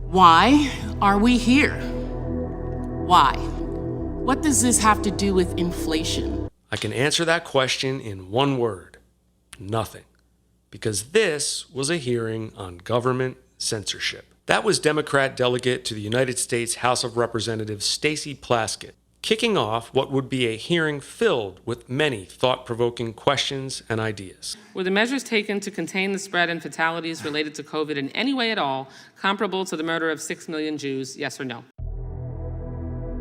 Why are we here? Why? What does this have to do with inflation? I can answer that question in one word: nothing. Because this was a hearing on government censorship. That was Democrat delegate to the United States House of Representatives Stacy Plaskett, kicking off what would be a hearing filled with many thought-provoking questions and ideas. Were the measures taken to contain the spread and fatalities related to COVID in any way at all comparable to the murder of 6 million Jews, yes or no?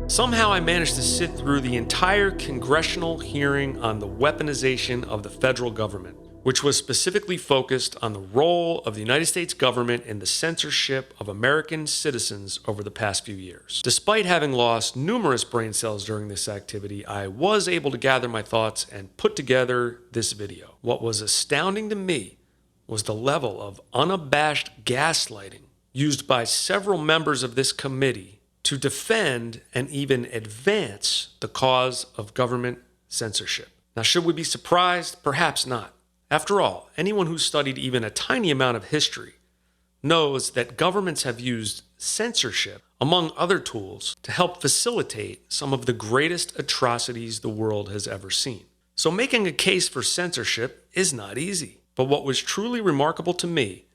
Somehow I managed to sit through the entire congressional hearing on the weaponization of the federal government, which was specifically focused on the role of the United States government in the censorship of American citizens over the past few years. Despite having lost numerous brain cells during this activity, I was able to gather my thoughts and put together this video. What was astounding to me was the level of unabashed gaslighting used by several members of this committee to defend and even advance the cause of government censorship. Now, should we be surprised? Perhaps not. After all, anyone who's studied even a tiny amount of history knows that governments have used censorship, among other tools, to help facilitate some of the greatest atrocities the world has ever seen. So making a case for censorship is not easy. But what was truly remarkable to me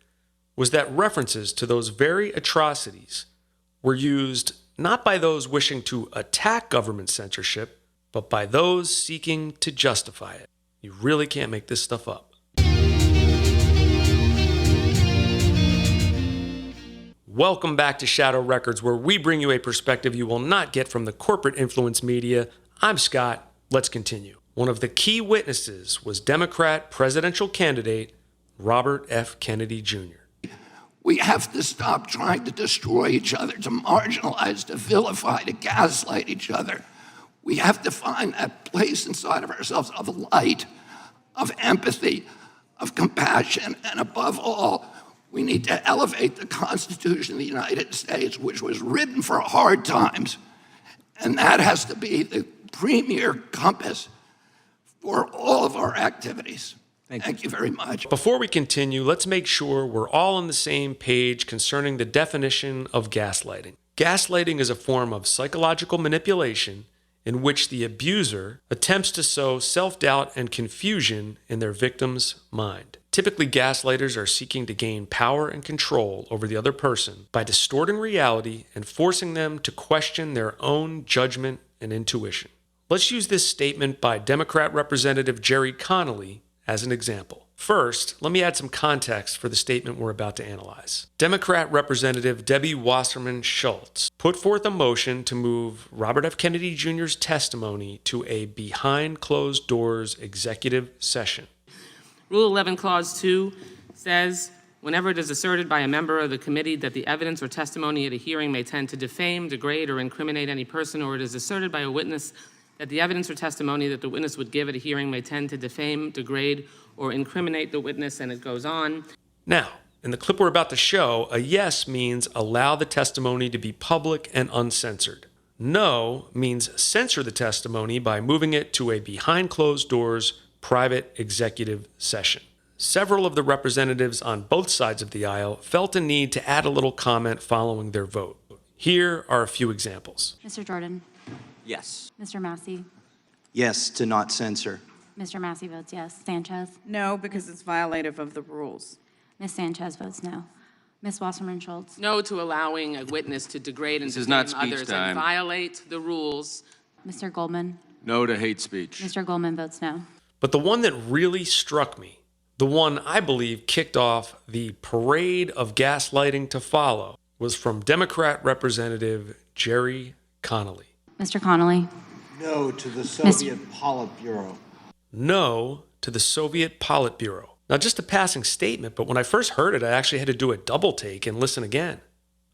was that references to those very atrocities were used not by those wishing to attack government censorship, but by those seeking to justify it. You really can't make this stuff up. Welcome back to Shadow Wreckardz, where we bring you a perspective you will not get from the corporate influence media. I'm Scott. Let's continue. One of the key witnesses was Democrat presidential candidate Robert F. Kennedy Jr. We have to stop trying to destroy each other, to marginalize, to vilify, to gaslight each other. We have to find that place inside of ourselves of light, of empathy, of compassion, and above all, we need to elevate the Constitution of the United States, which was written for hard times, and that has to be the premier compass for all of our activities. Thank you very much. Before we continue, let's make sure we're all on the same page concerning the definition of gaslighting. Gaslighting is a form of psychological manipulation in which the abuser attempts to sow self-doubt and confusion in their victim's mind. Typically, gaslighters are seeking to gain power and control over the other person by distorting reality and forcing them to question their own judgment and intuition. Let's use this statement by Democrat Representative Jerry Connolly as an example. First, let me add some context for the statement we're about to analyze. Democrat Representative Debbie Wasserman Schultz put forth a motion to move Robert F. Kennedy Jr.'s testimony to a behind-closed-doors executive session. Rule 11, Clause 2 says, whenever it is asserted by a member of the committee that the evidence or testimony at a hearing may tend to defame, degrade, or incriminate any person, or it is asserted by a witness that the evidence or testimony that the witness would give at a hearing may tend to defame, degrade, or incriminate the witness, and it goes on. Now, in the clip we're about to show, a yes means allow the testimony to be public and uncensored. No means censor the testimony by moving it to a behind-closed-doors private executive session. Several of the representatives on both sides of the aisle felt a need to add a little comment following their vote. Here are a few examples. Mr. Jordan? Yes. Mr. Massey? Yes to not censor. Mr. Massey votes yes. Sanchez? No, because it's violative of the rules. Ms. Sanchez votes no. Ms. Wasserman Schultz? No to allowing a witness to degrade and This is defame not speech others time. and violate the rules. Mr. Goldman? No to hate speech. Mr. Goldman votes no. But the one that really struck me, the one I believe kicked off the parade of gaslighting to follow, was from Democrat Representative Jerry Connolly. Mr. Connolly? No to the Soviet Politburo. No to the Soviet Politburo. Now, just a passing statement, but when I first heard it, I actually had to do a double take and listen again.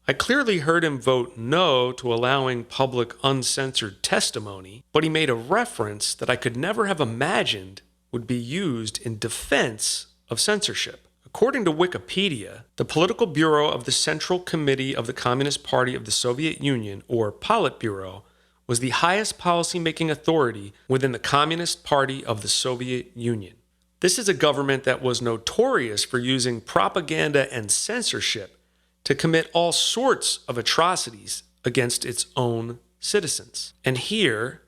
I clearly heard him vote no to allowing public uncensored testimony, but he made a reference that I could never have imagined would be used in defense of censorship. According to Wikipedia, the Political Bureau of the Central Committee of the Communist Party of the Soviet Union, or Politburo, was the highest policymaking authority within the Communist Party of the Soviet Union. This is a government that was notorious for using propaganda and censorship to commit all sorts of atrocities against its own citizens. And here,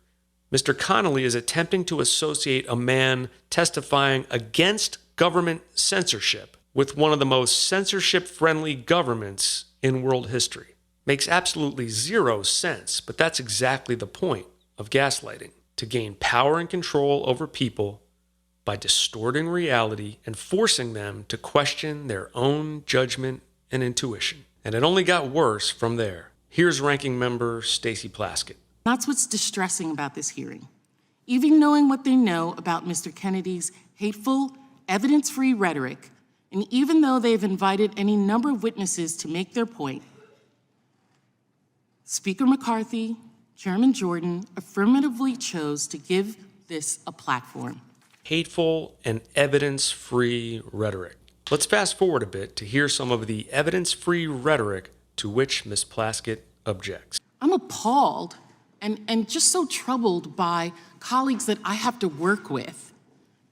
Mr. Connolly is attempting to associate a man testifying against government censorship with one of the most censorship-friendly governments in world history. Makes absolutely zero sense, but that's exactly the point of gaslighting, to gain power and control over people by distorting reality and forcing them to question their own judgment and intuition. And it only got worse from there. Here's Ranking Member Stacy Plaskett. That's what's distressing about this hearing. Even knowing what they know about Mr. Kennedy's hateful, evidence-free rhetoric, and even though they've invited any number of witnesses to make their point, Speaker McCarthy, Chairman Jordan affirmatively chose to give this a platform. Hateful and evidence-free rhetoric. Let's fast forward a bit to hear some of the evidence-free rhetoric to which Ms. Plaskett objects. I'm appalled and just so troubled by colleagues that I have to work with,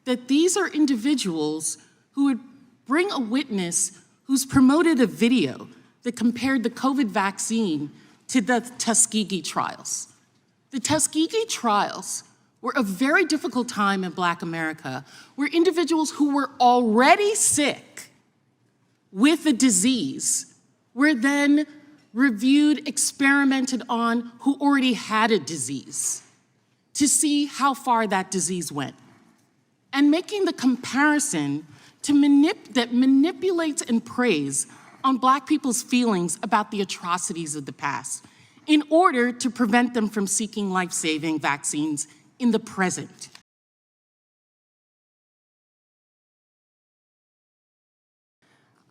that these are individuals who would bring a witness who's promoted a video that compared the COVID vaccine to the Tuskegee trials. The Tuskegee trials were a very difficult time in Black America, where individuals who were already sick with a disease were then reviewed, experimented on, who already had a disease to see how far that disease went. And making the comparison that manipulates and preys on Black people's feelings about the atrocities of the past in order to prevent them from seeking life-saving vaccines in the present.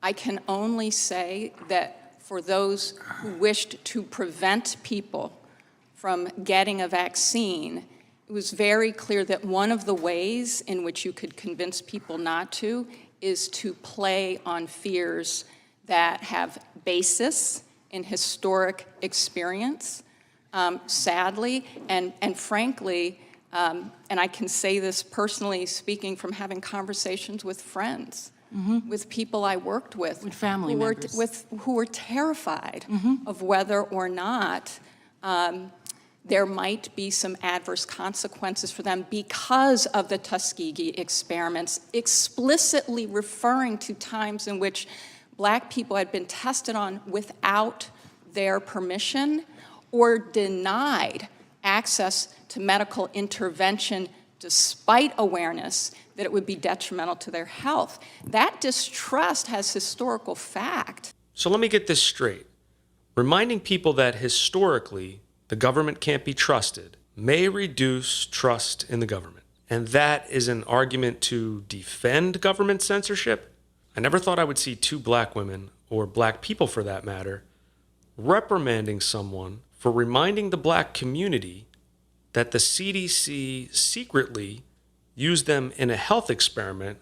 I can only say that for those who wished to prevent people from getting a vaccine, it was very clear that one of the ways in which you could convince people not to is to play on fears that have basis in historic experience, sadly, and frankly, and I can say this personally, speaking from having conversations with friends, with people I worked with family members, who were terrified of whether or not there might be some adverse consequences for them because of the Tuskegee experiments, explicitly referring to times in which Black people had been tested on without their permission or denied access to medical intervention despite awareness that it would be detrimental to their health. That distrust has historical fact. So let me get this straight. Reminding people that historically the government can't be trusted may reduce trust in the government. And that is an argument to defend government censorship? I never thought I would see two Black women, or Black people for that matter, reprimanding someone for reminding the Black community that the CDC secretly used them in a health experiment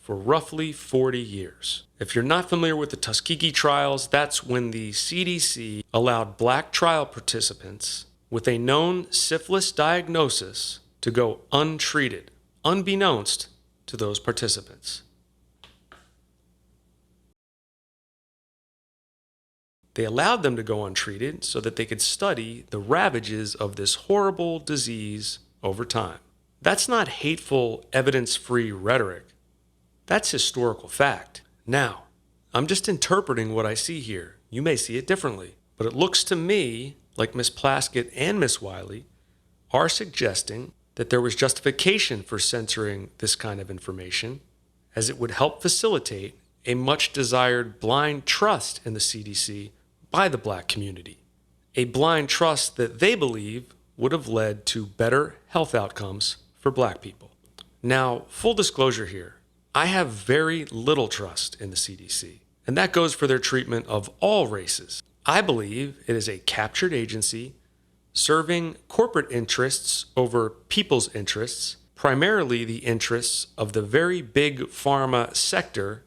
for roughly 40 years. If you're not familiar with the Tuskegee trials, that's when the CDC allowed Black trial participants with a known syphilis diagnosis to go untreated, unbeknownst to those participants. They allowed them to go untreated so that they could study the ravages of this horrible disease over time. That's not hateful, evidence-free rhetoric. That's historical fact. Now, I'm just interpreting what I see here. You may see it differently, but it looks to me like Ms. Plaskett and Ms. Wiley are suggesting that there was justification for censoring this kind of information, as it would help facilitate a much-desired blind trust in the CDC by the Black community, a blind trust that they believe would have led to better health outcomes for Black people. Now, full disclosure here, I have very little trust in the CDC, and that goes for their treatment of all races. I believe it is a captured agency serving corporate interests over people's interests, primarily the interests of the very big pharma sector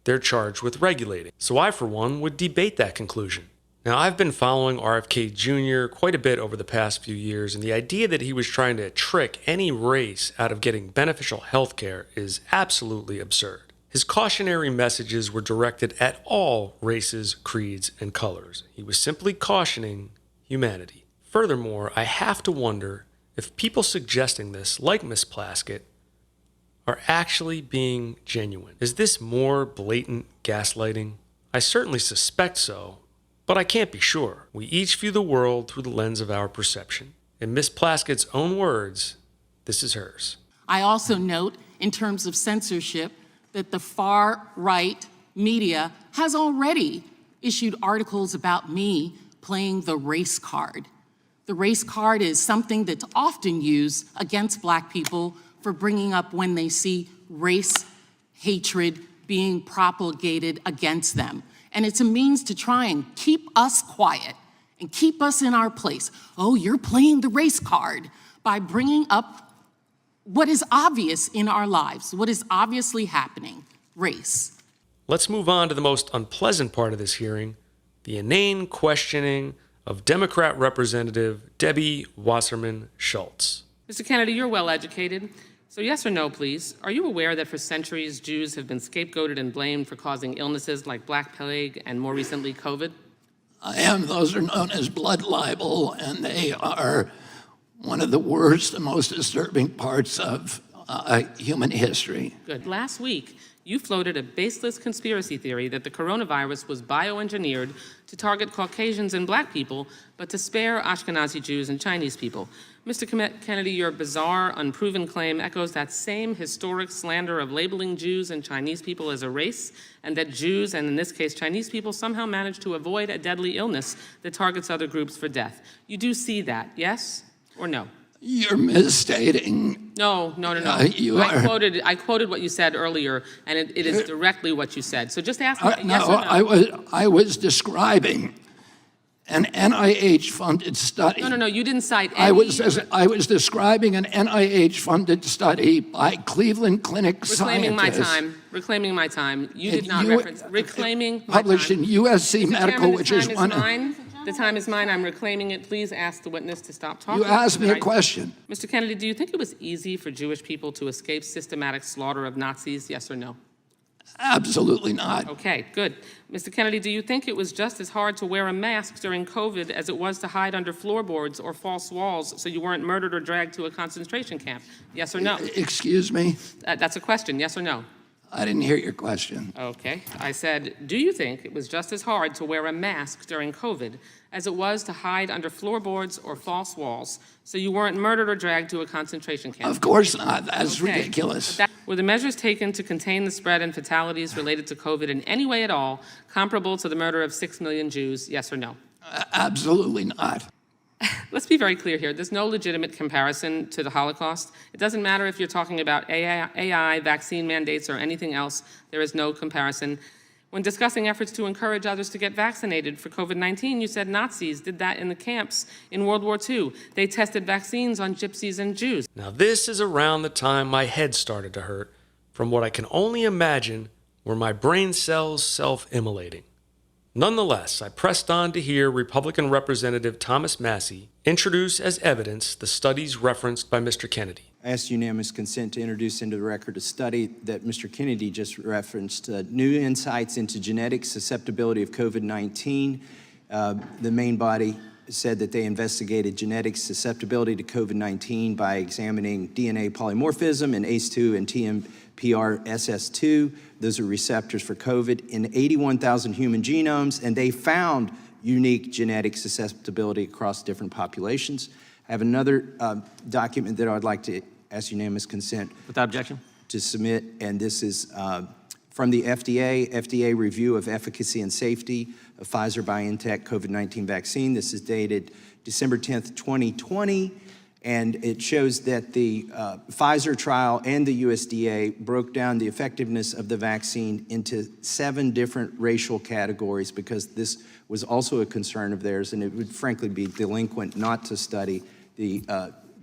they're charged with regulating. So I, for one, would debate that conclusion. Now, I've been following RFK Jr. quite a bit over the past few years, and the idea that he was trying to trick any race out of getting beneficial health care is absolutely absurd. His cautionary messages were directed at all races, creeds, and colors. He was simply cautioning humanity. Furthermore, I have to wonder if people suggesting this, like Ms. Plaskett, are actually being genuine. Is this more blatant gaslighting? I certainly suspect so, but I can't be sure. We each view the world through the lens of our perception. In Ms. Plaskett's own words, this is hers. I also note, in terms of censorship, that the far-right media has already issued articles about me playing the race card. The race card is something that's often used against Black people for bringing up when they see race hatred being propagated against them. And it's a means to try and keep us quiet and keep us in our place. Oh, you're playing the race card by bringing up what is obvious in our lives, what is obviously happening, race. Let's move on to the most unpleasant part of this hearing, the inane questioning of Democrat Representative Debbie Wasserman Schultz. Mr. Kennedy, you're well educated. So yes or no, please. Are you aware that for centuries Jews have been scapegoated and blamed for causing illnesses like Black Plague and more recently COVID? I am. Those are known as blood libel, and they are one of the worst and most disturbing parts of human history. Good. Last week, you floated a baseless conspiracy theory that the coronavirus was bioengineered to target Caucasians and Black people, but to spare Ashkenazi Jews and Chinese people. Mr. Kennedy, your bizarre, unproven claim echoes that same historic slander of labeling Jews and Chinese people as a race, and that Jews, and in this case Chinese people, somehow managed to avoid a deadly illness that targets other groups for death. You do see that, yes or no? You're misstating. No. I quoted what you said earlier, and it is directly what you said. So just ask me yes or no. I was describing an NIH-funded study. No, you didn't cite any. I was describing an NIH-funded study by Cleveland Clinic scientists. Reclaiming my time. You did not reference reclaiming my published time. in USC Mr. Medical, Chairman, which is one. The time is mine. I'm reclaiming it. Please ask the witness to stop talking. You asked me a question. Mr. Kennedy, do you think it was easy for Jewish people to escape systematic slaughter of Nazis? Yes or no? Absolutely not. Okay, good. Mr. Kennedy, do you think it was just as hard to wear a mask during COVID as it was to hide under floorboards or false walls so you weren't murdered or dragged to a concentration camp? Yes or no? Excuse me? That's a question, yes or no? I didn't hear your question. Okay. I said, do you think it was just as hard to wear a mask during COVID as it was to hide under floorboards or false walls so you weren't murdered or dragged to a concentration camp? Of course not. That's ridiculous. Were the measures taken to contain the spread and fatalities related to COVID in any way at all comparable to the murder of 6 million Jews? Yes or no? Absolutely not. Let's be very clear here. There's no legitimate comparison to the Holocaust. It doesn't matter if you're talking about AI, vaccine mandates, or anything else. There is no comparison. When discussing efforts to encourage others to get vaccinated for COVID-19, you said Nazis did that in the camps in World War II. They tested vaccines on gypsies and Jews. Now this is around the time my head started to hurt from what I can only imagine were my brain cells self-immolating. Nonetheless, I pressed on to hear Republican Representative Thomas Massie introduce as evidence the studies referenced by Mr. Kennedy. I ask unanimous consent to introduce into the record a study that Mr. Kennedy just referenced, new insights into genetic susceptibility of COVID-19. The main body said that they investigated genetic susceptibility to COVID-19 by examining DNA polymorphism in ACE2 and TMPRSS2. Those are receptors for COVID in 81,000 human genomes, and they found unique genetic susceptibility across different populations. I have another document that I'd like to ask unanimous consent. Without objection. To submit, and this is from the FDA review of efficacy and safety of Pfizer-BioNTech COVID-19 vaccine. This is dated December 10th, 2020, and it shows that the Pfizer trial and the USDA broke down the effectiveness of the vaccine into 7 different racial categories because this was also a concern of theirs, and it would frankly be delinquent not to study the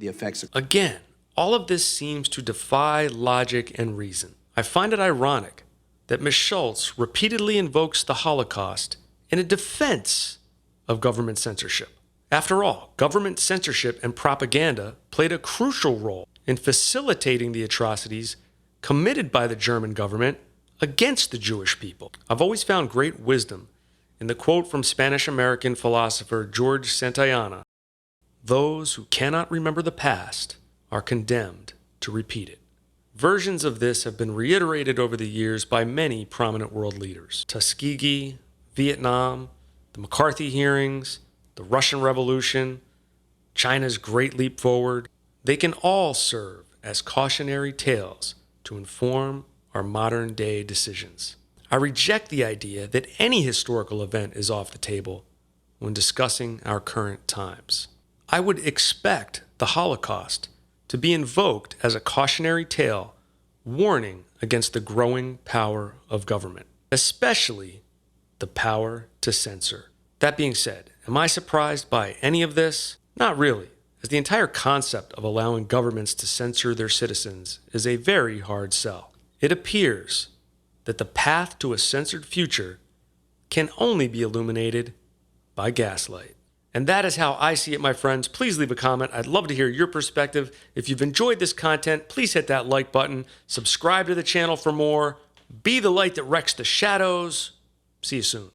effects. Again, all of this seems to defy logic and reason. I find it ironic that Ms. Schultz repeatedly invokes the Holocaust in a defense of government censorship. After all, government censorship and propaganda played a crucial role in facilitating the atrocities committed by the German government against the Jewish people. I've always found great wisdom in the quote from Spanish-American philosopher George Santayana, "Those who cannot remember the past are condemned to repeat it." Versions of this have been reiterated over the years by many prominent world leaders. Tuskegee, Vietnam, the McCarthy hearings, the Russian Revolution, China's Great Leap Forward. They can all serve as cautionary tales to inform our modern-day decisions. I reject the idea that any historical event is off the table when discussing our current times. I would expect the Holocaust to be invoked as a cautionary tale warning against the growing power of government, especially the power to censor. That being said, am I surprised by any of this? Not really, as the entire concept of allowing governments to censor their citizens is a very hard sell. It appears that the path to a censored future can only be illuminated by gaslight. And that is how I see it, my friends. Please leave a comment. I'd love to hear your perspective. If you've enjoyed this content, please hit that like button. Subscribe to the channel for more. Be the light that wrecks the shadows. See you soon.